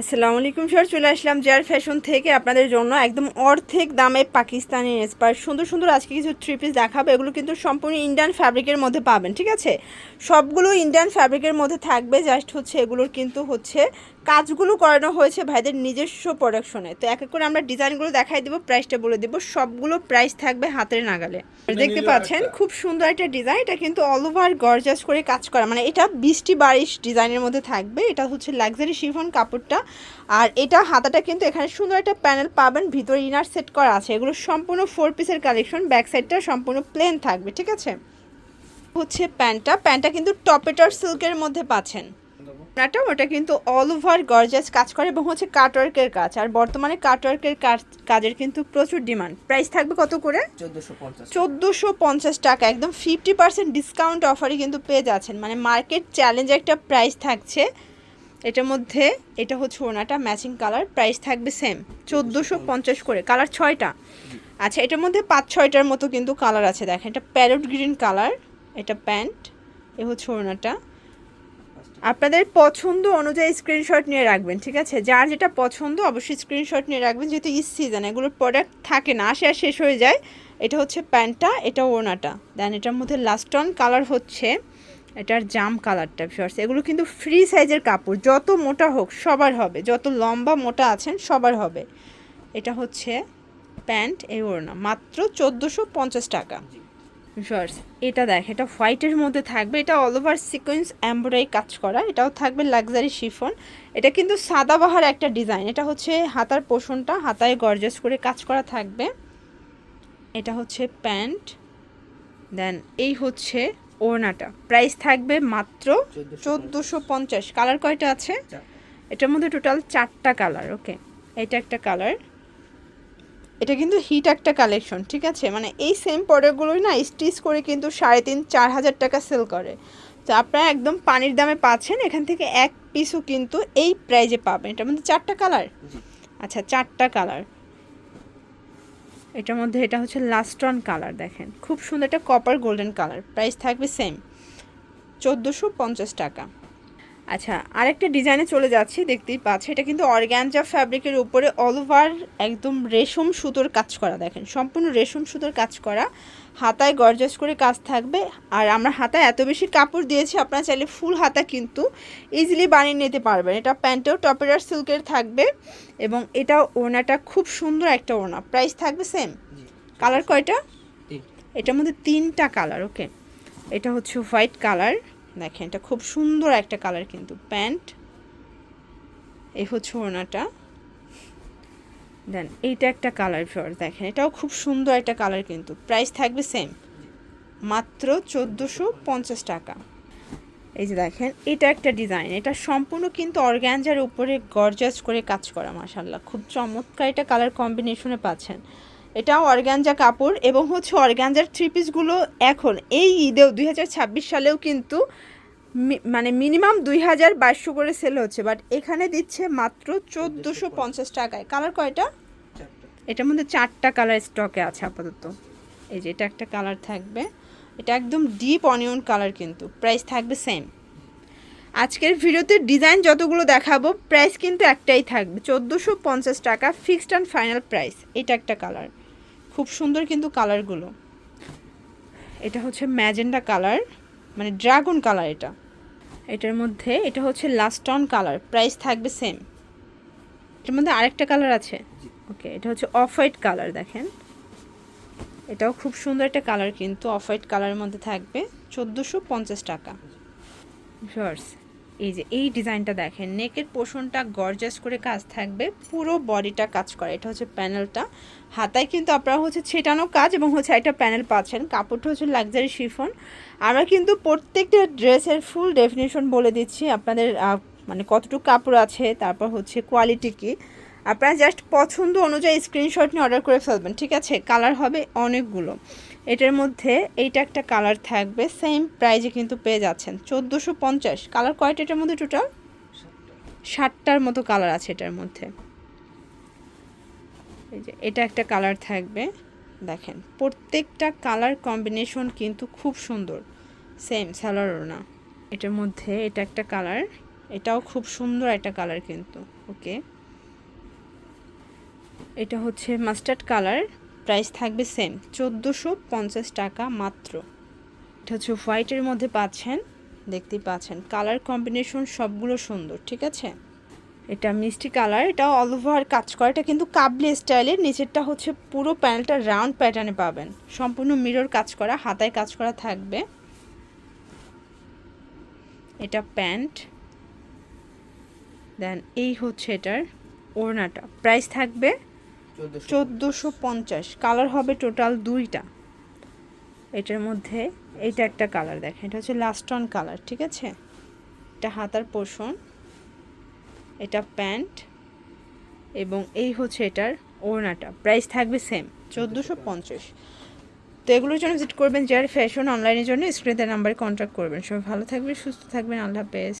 আসসালামু আলাইকুম স্যার, চলে আসলাম জেআর ফ্যাশন থেকে আপনাদের জন্য একদম অর্ধেক দামে পাকিস্তানি ইন্সপায়ার সুন্দর সুন্দর আজকে কিছু থ্রি পিস দেখাবো। এগুলো কিন্তু সম্পূর্ণ ইন্ডিয়ান ফ্যাব্রিকের মধ্যে পাবেন, ঠিক আছে? সবগুলো ইন্ডিয়ান ফ্যাব্রিকের মধ্যে থাকবে। জাস্ট হচ্ছে এগুলোর কিন্তু হচ্ছে কাজগুলো করানো হয়েছে ভাইদের নিজস্ব প্রোডাকশনে। তো এক এক করে আমরা ডিজাইনগুলো দেখাই দেবো, প্রাইসটা বলে দেবো। সবগুলো প্রাইস থাকবে হাতের নাগালে। দেখতে পাচ্ছেন খুব সুন্দর একটা ডিজাইন। এটা কিন্তু অল ওভার গর্জাস করে কাজ করা, মানে এটা 20-22 ডিজাইনের মধ্যে থাকবে। এটা হচ্ছে লাক্সারি শিফন কাপড়টা, আর এটা হাতাটা কিন্তু এখানে সুন্দর একটা প্যানেল পাবেন, ভিতরে ইনার সেট করা আছে। এগুলো সম্পূর্ণ 4 পিসের কালেকশন। ব্যাক সাইডটা সম্পূর্ণ প্লেন থাকবে, ঠিক আছে? হচ্ছে প্যান্টটা কিন্তু টপেটার সিল্কের মধ্যে পাচ্ছেন। ওটা কিন্তু অল ওভার গর্জাস কাজ করে এবং হচ্ছে কাটওয়ার্কের কাজ। আর বর্তমানে কাটওয়ার্কের কাজের কিন্তু প্রচুর ডিমান্ড। প্রাইস থাকবে কত করে? 1450 টাকা। একদম 50% ডিসকাউন্ট অফারে কিন্তু পেয়ে যাচ্ছেন, মানে মার্কেট চ্যালেঞ্জ একটা প্রাইস থাকছে এটার মধ্যে। এটা হচ্ছে ওনাটা ম্যাচিং কালার, প্রাইস থাকবে সেম 1450 করে। কালার 6টা। আচ্ছা, এটার মধ্যে 5-6টার মতো কিন্তু কালার আছে। দেখেন, এটা প্যারট গ্রিন কালার, এটা প্যান্ট, এ হচ্ছে ওনাটা। আপনাদের পছন্দ অনুযায়ী স্ক্রিনশট নিয়ে রাখবেন, ঠিক আছে? যার যেটা পছন্দ অবশ্যই স্ক্রিনশট নিয়ে রাখবেন, যেহেতু ঈদ সিজন, এগুলোর প্রোডাক্ট থাকে না, আসে আর শেষ হয়ে যায়। এটা হচ্ছে প্যান্টটা, এটা ওড়নাটা। দেন এটার মধ্যে লাস্ট অন কালার হচ্ছে এটার জাম কালারটা। ভিউয়ার্স, এগুলো কিন্তু ফ্রি সাইজের কাপড়, যত মোটা হোক সবার হবে, যত লম্বা মোটা আছেন সবার হবে। এটা হচ্ছে প্যান্ট, এই ওড়না, মাত্র 1450 টাকা। ভিউয়ার্স, এটা দেখ, এটা হোয়াইটের মধ্যে থাকবে। এটা অল ওভার সিকোয়েন্স এমব্রয়ডারি কাজ করা। এটাও থাকবে লাক্সারি শিফন। এটা কিন্তু সাদাবাহার একটা ডিজাইন। এটা হচ্ছে হাতার পোষণটা, হাতায় গর্জাস করে কাজ করা থাকবে। এটা হচ্ছে প্যান্ট, দেন এই হচ্ছে ওড়নাটা। প্রাইস থাকবে মাত্র 1450। কালার কয়টা আছে এটার মধ্যে? টোটাল 4টা কালার। ওকে, এটা একটা কালার। এটা কিন্তু হিট একটা কালেকশন, ঠিক আছে? মানে এই সেম প্রোডাক্টগুলোই না স্টিচ করে কিন্তু 3500-4000 হাজার টাকা সেল করে। তো আপনারা একদম পানির দামে পাচ্ছেন। এখান থেকে এক পিসও কিন্তু এই প্রাইজে পাবেন। এটার মধ্যে 4টা কালার। আচ্ছা, 4টা কালার। এটার মধ্যে এটা হচ্ছে লাস্ট অন কালার, দেখেন খুব সুন্দর একটা কপার গোল্ডেন কালার। প্রাইস থাকবে সেম 1450 টাকা। আচ্ছা, আরেকটা ডিজাইনে চলে যাচ্ছি, দেখতেই পাচ্ছি। এটা কিন্তু অর্গ্যানজা ফ্যাব্রিকের উপরে অল ওভার একদম রেশম সুতোর কাজ করা। দেখেন সম্পূর্ণ রেশম সুতোর কাজ করা, হাতায় গর্জাস করে কাজ থাকবে। আর আমরা হাতায় এত বেশি কাপড় দিয়েছি, আপনারা চাইলে ফুল হাতা কিন্তু ইজিলি বানিয়ে নিতে পারবেন। এটা প্যান্টেও টপেরার সিল্কের থাকবে এবং এটা ওড়নাটা খুব সুন্দর একটা ওড়না। প্রাইস থাকবে সেম। কালার কয়টা? এটার মধ্যে 3টা কালার। ওকে, এটা হচ্ছে হোয়াইট কালার, দেখেন এটা খুব সুন্দর একটা কালার কিন্তু। প্যান্ট, এই হচ্ছে ওড়নাটা, দেন এইটা একটা কালার। ফ্লোর দেখেন, এটাও খুব সুন্দর একটা কালার কিন্তু। প্রাইস থাকবে সেম, মাত্র 1450 টাকা। এই যে দেখেন, এটা একটা ডিজাইন। এটা সম্পূর্ণ কিন্তু অর্গ্যানজার উপরে গর্জাস করে কাজ করা। মাশাআল্লাহ, খুব চমৎকার এটা কালার কম্বিনেশনে পাচ্ছেন। এটাও অর্গ্যানজা কাপড় এবং হচ্ছে অর্গ্যানজার থ্রি পিসগুলো এখন এই ঈদেও 2026 সালেও কিন্তু মানে মিনিমাম 2200 করে সেল হচ্ছে, বাট এখানে দিচ্ছে মাত্র 1450 টাকায়। কালার কয়টা? এটার মধ্যে 4টা কালার স্টকে আছে আপাতত। এই যে এটা একটা কালার থাকবে, এটা একদম ডিপ অনিয়ন কালার কিন্তু। প্রাইস থাকবে সেম। আজকের ভিডিওতে ডিজাইন যতগুলো দেখাবো প্রাইস কিন্তু একটাই থাকবে, 1450 টাকা ফিক্সড অ্যান্ড ফাইনাল প্রাইস। এটা একটা কালার, খুব সুন্দর কিন্তু কালারগুলো। এটা হচ্ছে ম্যাজেন্ডা কালার, মানে ড্রাগন কালার। এটার মধ্যে এটা হচ্ছে লাস্ট অন কালার। প্রাইস থাকবে সেম। এটার মধ্যে আরেকটা কালার আছে। ওকে, এটা হচ্ছে অফ হোয়াইট কালার। দেখেন, এটাও খুব সুন্দর একটা কালার কিন্তু, অফ হোয়াইট কালারের মধ্যে থাকবে 1450 টাকা। ভিউয়ার্স, এই যে এই ডিজাইনটা দেখেন, নেকের পোর্শনটা গর্জাস করে কাজ থাকবে, পুরো বডিটা কাজ করে। এটা হচ্ছে প্যানেলটা, হাতায় কিন্তু আপনারা হচ্ছে ছেটানো কাজ এবং হচ্ছে একটা প্যানেল পাচ্ছেন। কাপড়টা হচ্ছে লাক্সারি শিফন। আমরা কিন্তু প্রত্যেকটা ড্রেসের ফুল ডেফিনেশন বলে দিচ্ছি আপনাদের, মানে কতটুকু কাপড় আছে, তারপর হচ্ছে কোয়ালিটি কী। আপনারা জাস্ট পছন্দ অনুযায়ী স্ক্রিনশট নিয়ে অর্ডার করে ফেলবেন, ঠিক আছে? কালার হবে অনেকগুলো। এটার মধ্যে এইটা একটা কালার থাকবে, সেম প্রাইজে কিন্তু পেয়ে যাচ্ছেন 1450। কালার কয়টা এটার মধ্যে? টোটাল 7টার মতো কালার আছে এটার মধ্যে। এই যে এটা একটা কালার থাকবে, দেখেন প্রত্যেকটা কালার কম্বিনেশন কিন্তু খুব সুন্দর। সেম সালোয়ার ওড়না। এটার মধ্যে এটা একটা কালার, এটাও খুব সুন্দর একটা কালার কিন্তু। ওকে, এটা হচ্ছে মাস্টার্ড কালার, প্রাইস থাকবে সেম 1450 টাকা মাত্র। এটা হচ্ছে হোয়াইটের মধ্যে পাচ্ছেন, দেখতেই পাচ্ছেন কালার কম্বিনেশন সবগুলো সুন্দর, ঠিক আছে। এটা মিষ্টি কালার, এটা অল ওভার কাজ করা, এটা কিন্তু কাবলি স্টাইলের, নিচেরটা হচ্ছে পুরো প্যানেলটা রাউন্ড প্যাটার্নে পাবেন, সম্পূর্ণ মিরর কাজ করা, হাতায় কাজ করা থাকবে। এটা প্যান্ট, দেন এই হচ্ছে এটার ওড়নাটা, প্রাইস থাকবে 1450। কালার হবে টোটাল 2টা। এটার মধ্যে এইটা একটা কালার দেখেন, এটা হচ্ছে লাস্ট অন কালার, ঠিক আছে। এটা হাতার পোর্শন, এটা প্যান্ট, এবং এই হচ্ছে এটার ওড়নাটা, প্রাইস থাকবে সেম 1450। তো এগুলোর জন্য ভিজিট করবেন যার ফ্যাশন, অনলাইনের জন্য স্ক্রিনে নাম্বারে কন্ট্যাক্ট করবেন। সবাই ভালো থাকবেন, সুস্থ থাকবেন, আল্লাহ হাফেজ।